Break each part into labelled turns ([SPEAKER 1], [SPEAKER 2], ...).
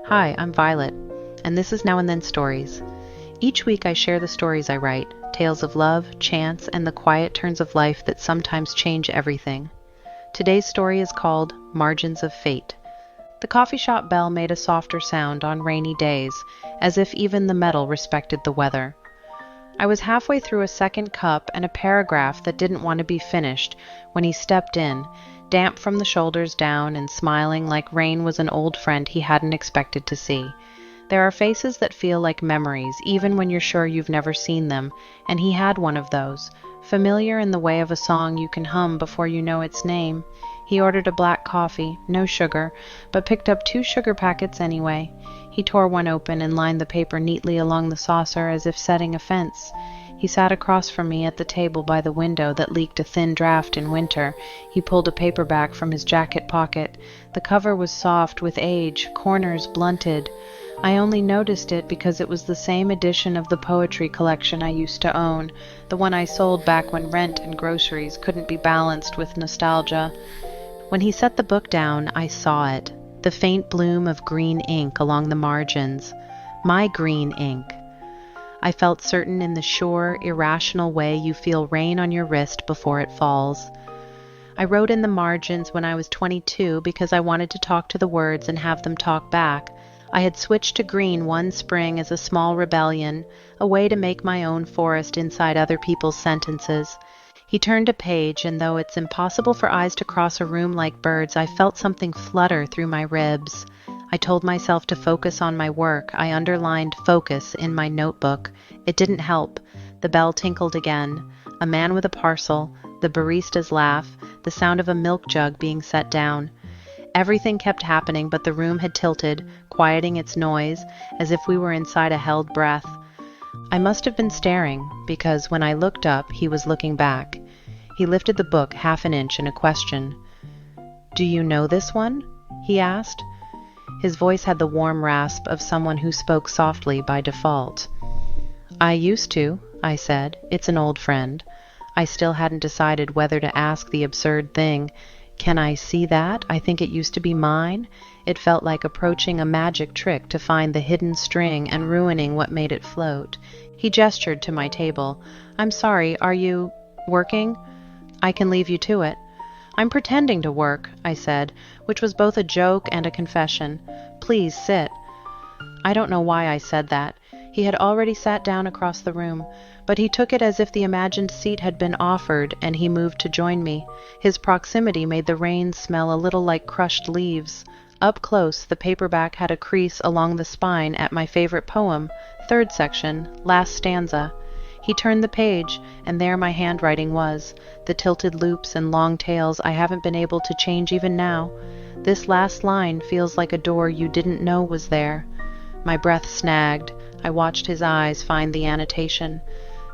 [SPEAKER 1] Hi, I'm Violet, and this is Now and Then Stories. Each week I share the stories I write, tales of love, chance, and the quiet turns of life that sometimes change everything. Today's story is called Margins of Fate. The coffee shop bell made a softer sound on rainy days, as if even the metal respected the weather. I was halfway through a second cup and a paragraph that didn't want to be finished when he stepped in, damp from the shoulders down and smiling like rain was an old friend he hadn't expected to see. There are faces that feel like memories, even when you're sure you've never seen them, and he had one of those, familiar in the way of a song you can hum before you know its name. He ordered a black coffee, no sugar, but picked up 2 sugar packets anyway. He tore one open and lined the paper neatly along the saucer as if setting a fence. He sat across from me at the table by the window that leaked a thin draft in winter. He pulled a paperback from his jacket pocket. The cover was soft with age, corners blunted. I only noticed it because it was the same edition of the poetry collection I used to own, the one I sold back when rent and groceries couldn't be balanced with nostalgia. When he set the book down, I saw it, the faint bloom of green ink along the margins. My green ink. I felt certain in the sure, irrational way you feel rain on your wrist before it falls. I wrote in the margins when I was 22 because I wanted to talk to the words and have them talk back. I had switched to green one spring as a small rebellion, a way to make my own forest inside other people's sentences. He turned a page, and though it's impossible for eyes to cross a room like birds, I felt something flutter through my ribs. I told myself to focus on my work. I underlined focus in my notebook. It didn't help. The bell tinkled again. A man with a parcel, the barista's laugh, the sound of a milk jug being set down. Everything kept happening, but the room had tilted, quieting its noise, as if we were inside a held breath. I must have been staring, because when I looked up, he was looking back. He lifted the book half an inch in a question. "Do you know this one?" he asked. His voice had the warm rasp of someone who spoke softly by default. "I used to," I said. "It's an old friend." I still hadn't decided whether to ask the absurd thing. "Can I see that? I think it used to be mine." It felt like approaching a magic trick to find the hidden string and ruining what made it float. He gestured to my table. "I'm sorry, are you working? I can leave you to it." "I'm pretending to work," I said, which was both a joke and a confession. "Please sit." I don't know why I said that. He had already sat down across the room, but he took it as if the imagined seat had been offered, and he moved to join me. His proximity made the rain smell a little like crushed leaves. Up close, the paperback had a crease along the spine at my favorite poem, 3rd section, last stanza. He turned the page, and there my handwriting was, the tilted loops and long tails I haven't been able to change even now. This last line feels like a door you didn't know was there. My breath snagged. I watched his eyes find the annotation.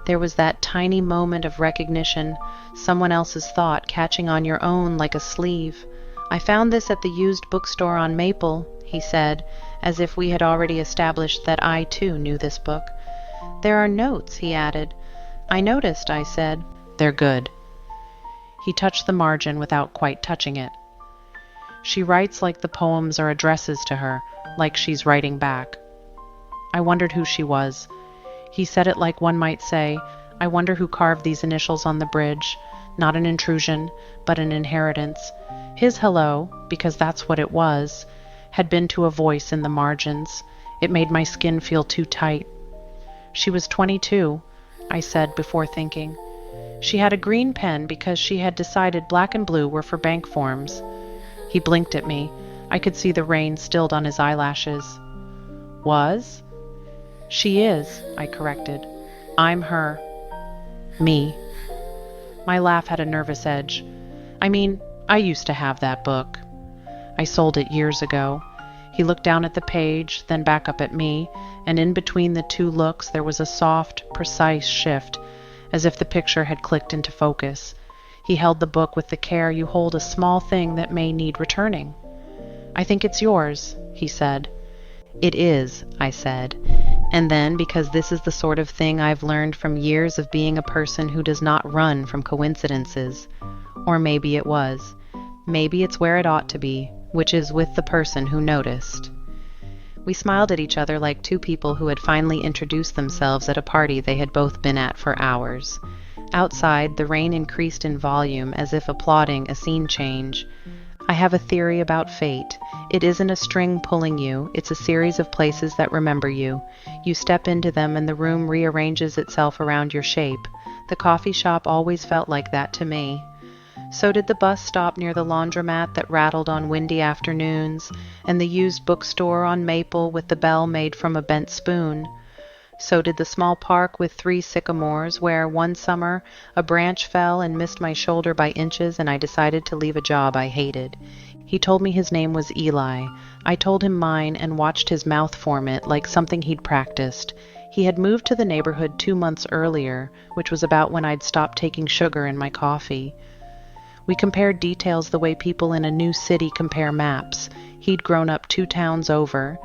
[SPEAKER 1] There was that tiny moment of recognition, someone else's thought catching on your own like a sleeve. "I found this at the used bookstore on Maple," he said, as if we had already established that I too knew this book. "There are notes," he added. "I noticed," I said. "They're good." He touched the margin without quite touching it. "She writes like the poems are addresses to her, like she's writing back." I wondered who she was. He said it like one might say, "I wonder who carved these initials on the bridge." Not an intrusion, but an inheritance. His hello, because that's what it was, had been to a voice in the margins. It made my skin feel too tight. "She was 22, I said before thinking. "She had a green pen because she had decided black and blue were for bank forms." He blinked at me. I could see the rain stilled on his eyelashes. "Was?" "She is," I corrected. "I'm her." "Me." My laugh had a nervous edge. "I mean, I used to have that book. I sold it years ago." He looked down at the page, then back up at me, and in between the two looks there was a soft, precise shift, as if the picture had clicked into focus. He held the book with the care you hold a small thing that may need returning. "I think it's yours," he said. "It is," I said. And then, because this is the sort of thing I've learned from years of being a person who does not run from coincidences. Or maybe it was. Maybe it's where it ought to be, which is with the person who noticed. We smiled at each other like two people who had finally introduced themselves at a party they had both been at for hours. Outside, the rain increased in volume as if applauding a scene change. I have a theory about fate. It isn't a string pulling you, it's a series of places that remember you. You step into them and the room rearranges itself around your shape. The coffee shop always felt like that to me. So did the bus stop near the laundromat that rattled on windy afternoons, and the used bookstore on Maple with the bell made from a bent spoon. So did the small park with 3 sycamores where, one summer, a branch fell and missed my shoulder by inches and I decided to leave a job I hated. He told me his name was Eli. I told him mine and watched his mouth form it like something he'd practiced. He had moved to the neighborhood 2 months earlier, which was about when I'd stopped taking sugar in my coffee. We compared details the way people in a new city compare maps. He'd grown up 2 towns over.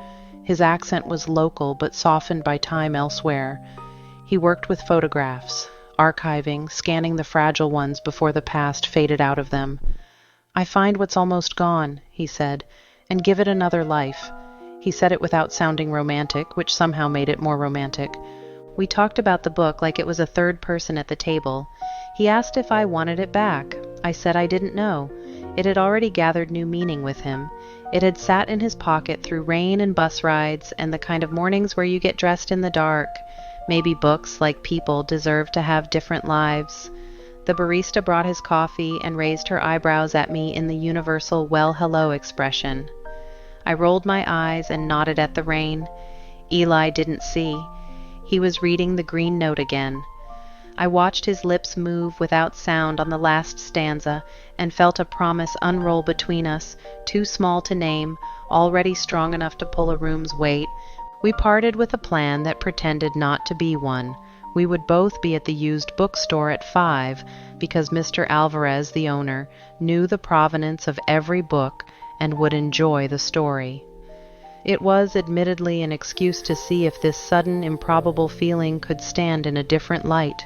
[SPEAKER 1] His accent was local but softened by time elsewhere. He worked with photographs, archiving, scanning the fragile ones before the past faded out of them. "I find what's almost gone," he said, "and give it another life." He said it without sounding romantic, which somehow made it more romantic. We talked about the book like it was a third person at the table. He asked if I wanted it back. I said I didn't know. It had already gathered new meaning with him. It had sat in his pocket through rain and bus rides and the kind of mornings where you get dressed in the dark. Maybe books, like people, deserve to have different lives. The barista brought his coffee and raised her eyebrows at me in the universal well hello expression. I rolled my eyes and nodded at the rain. Eli didn't see. He was reading the green note again. I watched his lips move without sound on the last stanza and felt a promise unroll between us, too small to name, already strong enough to pull a room's weight. We parted with a plan that pretended not to be one. We would both be at the used bookstore at 5 because Mr. Alvarez, the owner, knew the provenance of every book and would enjoy the story. It was admittedly an excuse to see if this sudden, improbable feeling could stand in a different light.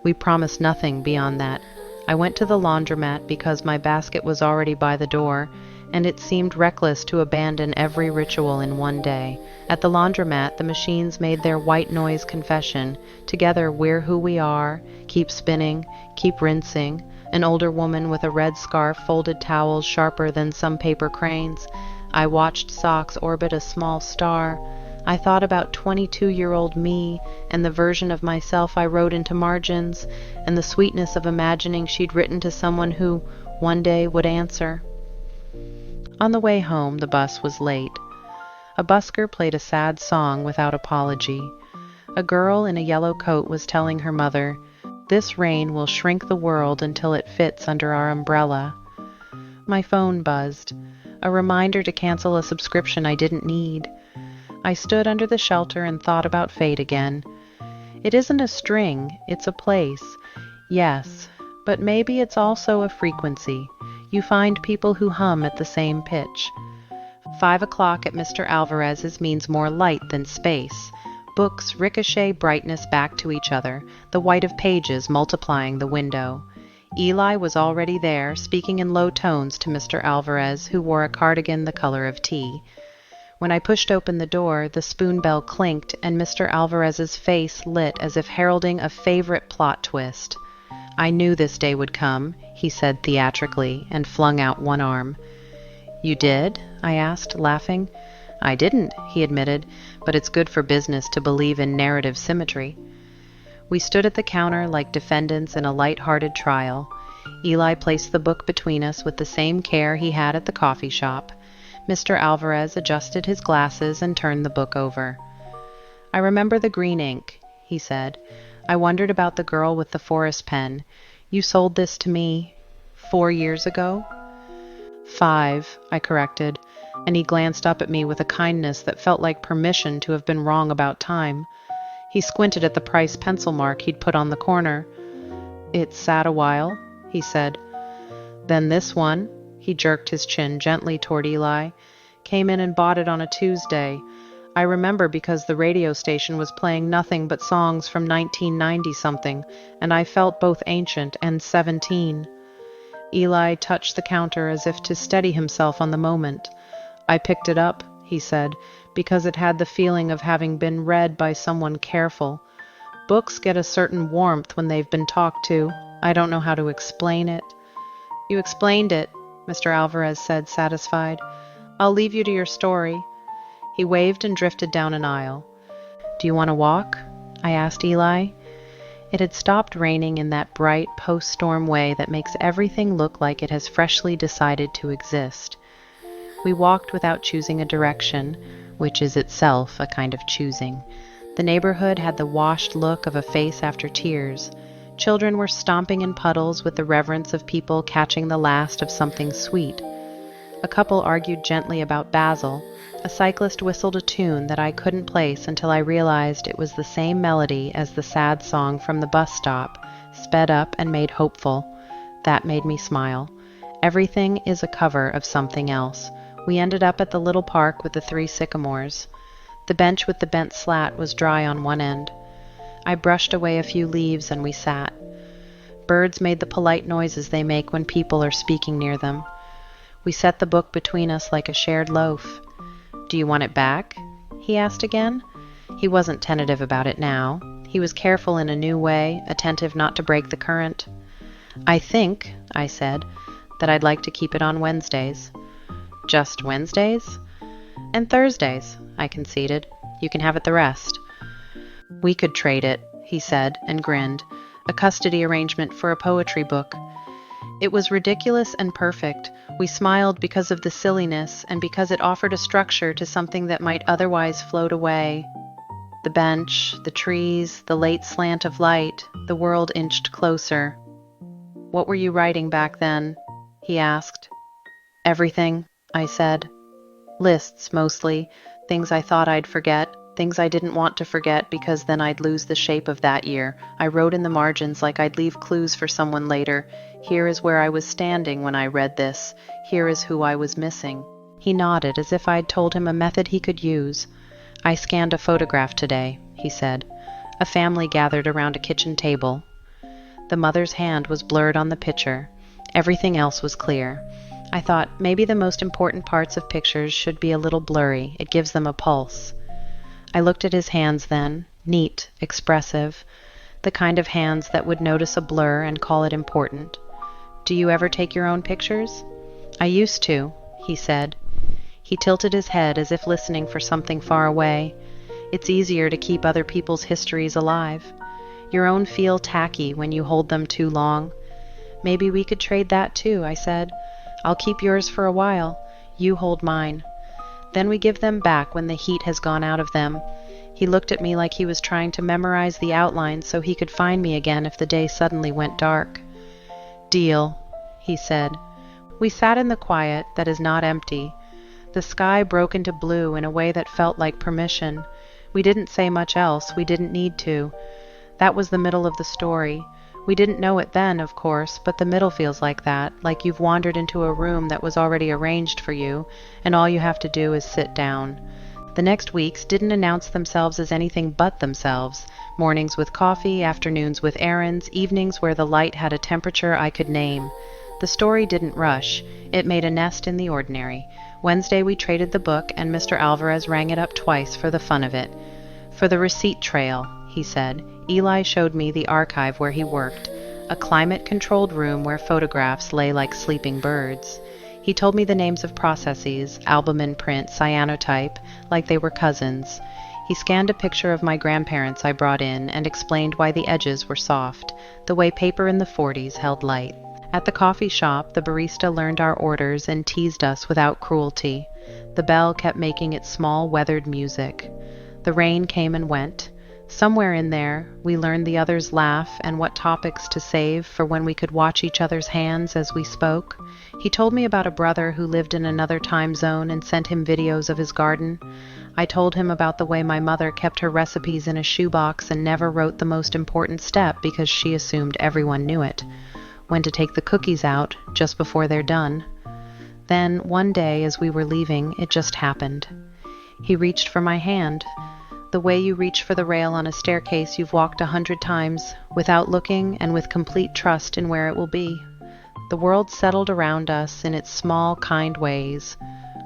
[SPEAKER 1] We promised nothing beyond that. I went to the laundromat because my basket was already by the door, and it seemed reckless to abandon every ritual in one day. At the laundromat, the machines made their white noise confession. Together, we're who we are, keep spinning, keep rinsing. An older woman with a red scarf folded towels sharper than some paper cranes. I watched socks orbit a small star. I thought about 22-year-old me and the version of myself I wrote into margins, and the sweetness of imagining she'd written to someone who, one day, would answer. On the way home, the bus was late. A busker played a sad song without apology. A girl in a yellow coat was telling her mother, "This rain will shrink the world until it fits under our umbrella." My phone buzzed, a reminder to cancel a subscription I didn't need. I stood under the shelter and thought about fate again. It isn't a string, it's a place. Yes, but maybe it's also a frequency. You find people who hum at the same pitch. 5 o'clock at Mr. Alvarez's means more light than space. Books ricochet brightness back to each other, the white of pages multiplying the window. Eli was already there, speaking in low tones to Mr. Alvarez, who wore a cardigan the color of tea. When I pushed open the door, the spoon bell clinked, and Mr. Alvarez's face lit as if heralding a favorite plot twist. "I knew this day would come," he said theatrically, and flung out one arm. "You did?" I asked, laughing. "I didn't," he admitted, "but it's good for business to believe in narrative symmetry." We stood at the counter like defendants in a light-hearted trial. Eli placed the book between us with the same care he had at the coffee shop. Mr. Alvarez adjusted his glasses and turned the book over. "I remember the green ink," he said. "I wondered about the girl with the forest pen. You sold this to me 4 years ago?" 5, I corrected, and he glanced up at me with a kindness that felt like permission to have been wrong about time. He squinted at the price pencil mark he'd put on the corner. "It sat a while," he said. "Then this one," he jerked his chin gently toward Eli, "came in and bought it on a Tuesday. I remember because the radio station was playing nothing but songs from 1990-something, and I felt both ancient and 17. Eli touched the counter as if to steady himself on the moment. "I picked it up," he said, because it had the feeling of having been read by someone careful. Books get a certain warmth when they've been talked to. I don't know how to explain it. You explained it, Mr. Alvarez said, satisfied. I'll leave you to your story. He waved and drifted down an aisle. Do you want to walk? I asked Eli. It had stopped raining in that bright post-storm way that makes everything look like it has freshly decided to exist. We walked without choosing a direction, which is itself a kind of choosing. The neighborhood had the washed look of a face after tears. Children were stomping in puddles with the reverence of people catching the last of something sweet. A couple argued gently about Basil. A cyclist whistled a tune that I couldn't place until I realized it was the same melody as the sad song from the bus stop, sped up and made hopeful. That made me smile. Everything is a cover of something else. We ended up at the little park with the 3 sycamores. The bench with the bent slat was dry on one end. I brushed away a few leaves and we sat. Birds made the polite noises they make when people are speaking near them. We set the book between us like a shared loaf. Do you want it back? He asked again. He wasn't tentative about it now. He was careful in a new way, attentive not to break the current. I think, I said, that I'd like to keep it on Wednesdays. Just Wednesdays? And Thursdays, I conceded. You can have it the rest. We could trade it, he said, and grinned. A custody arrangement for a poetry book. It was ridiculous and perfect. We smiled because of the silliness and because it offered a structure to something that might otherwise float away. The bench, the trees, the late slant of light, the world inched closer. What were you writing back then? He asked. Everything, I said. Lists, mostly. Things I thought I'd forget. Things I didn't want to forget because then I'd lose the shape of that year. I wrote in the margins like I'd leave clues for someone later. Here is where I was standing when I read this. Here is who I was missing. He nodded as if I'd told him a method he could use. I scanned a photograph today, he said. A family gathered around a kitchen table. The mother's hand was blurred on the picture. Everything else was clear. I thought maybe the most important parts of pictures should be a little blurry. It gives them a pulse. I looked at his hands then, neat, expressive, the kind of hands that would notice a blur and call it important. Do you ever take your own pictures? I used to, he said. He tilted his head as if listening for something far away. It's easier to keep other people's histories alive. Your own feel tacky when you hold them too long. Maybe we could trade that too, I said. I'll keep yours for a while. You hold mine. Then we give them back when the heat has gone out of them. He looked at me like he was trying to memorize the outlines so he could find me again if the day suddenly went dark. Deal, he said. We sat in the quiet that is not empty. The sky broke into blue in a way that felt like permission. We didn't say much else. We didn't need to. That was the middle of the story. We didn't know it then, of course, but the middle feels like that, like you've wandered into a room that was already arranged for you, and all you have to do is sit down. The next weeks didn't announce themselves as anything but themselves. Mornings with coffee, afternoons with errands, evenings where the light had a temperature I could name. The story didn't rush. It made a nest in the ordinary. Wednesday we traded the book, and Mr. Alvarez rang it up twice for the fun of it. For the receipt trail, he said. Eli showed me the archive where he worked, a climate-controlled room where photographs lay like sleeping birds. He told me the names of processes, albumin print, cyanotype, like they were cousins. He scanned a picture of my grandparents I brought in and explained why the edges were soft, the way paper in the 40s held light. At the coffee shop, the barista learned our orders and teased us without cruelty. The bell kept making its small, weathered music. The rain came and went. Somewhere in there, we learned the other's laugh and what topics to save for when we could watch each other's hands as we spoke. He told me about a brother who lived in another time zone and sent him videos of his garden. I told him about the way my mother kept her recipes in a shoebox and never wrote the most important step because she assumed everyone knew it. When to take the cookies out just before they're done. Then, one day as we were leaving, it just happened. He reached for my hand. The way you reach for the rail on a staircase you've walked 100 times, without looking and with complete trust in where it will be. The world settled around us in its small, kind ways.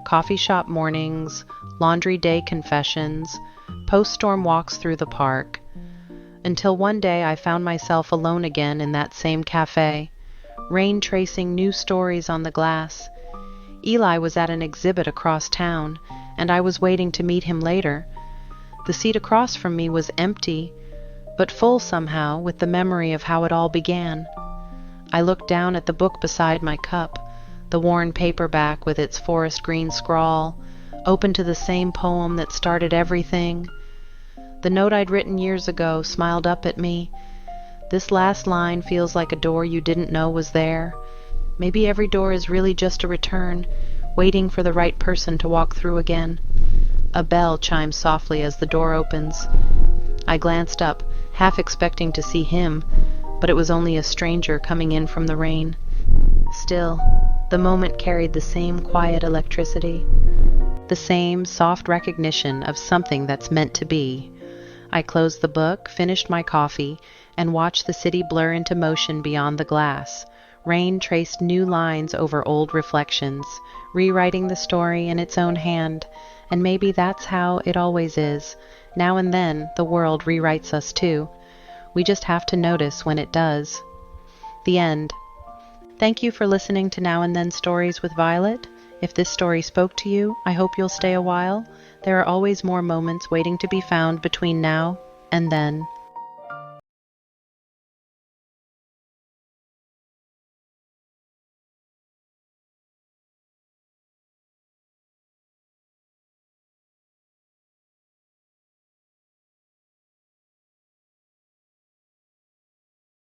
[SPEAKER 1] coffee shop mornings, laundry day confessions, post-storm walks through the park, until one day I found myself alone again in that same cafe, rain tracing new stories on the glass. Eli was at an exhibit across town, and I was waiting to meet him later. The seat across from me was empty, but full somehow with the memory of how it all began. I looked down at the book beside my cup, the worn paperback with its forest green scrawl, open to the same poem that started everything. The note I'd written years ago smiled up at me. This last line feels like a door you didn't know was there. Maybe every door is really just a return, waiting for the right person to walk through again. A bell chimes softly as the door opens. I glanced up, half expecting to see him, but it was only a stranger coming in from the rain. Still, the moment carried the same quiet electricity, the same soft recognition of something that's meant to be. I closed the book, finished my coffee, and watched the city blur into motion beyond the glass. Rain traced new lines over old reflections, rewriting the story in its own hand, and maybe that's how it always is. Now and then, the world rewrites us too. We just have to notice when it does. The end. Thank you for listening to Now and Then Stories with Violet. If this story spoke to you, I hope you'll stay a while. There are always more moments waiting to be found between now and then.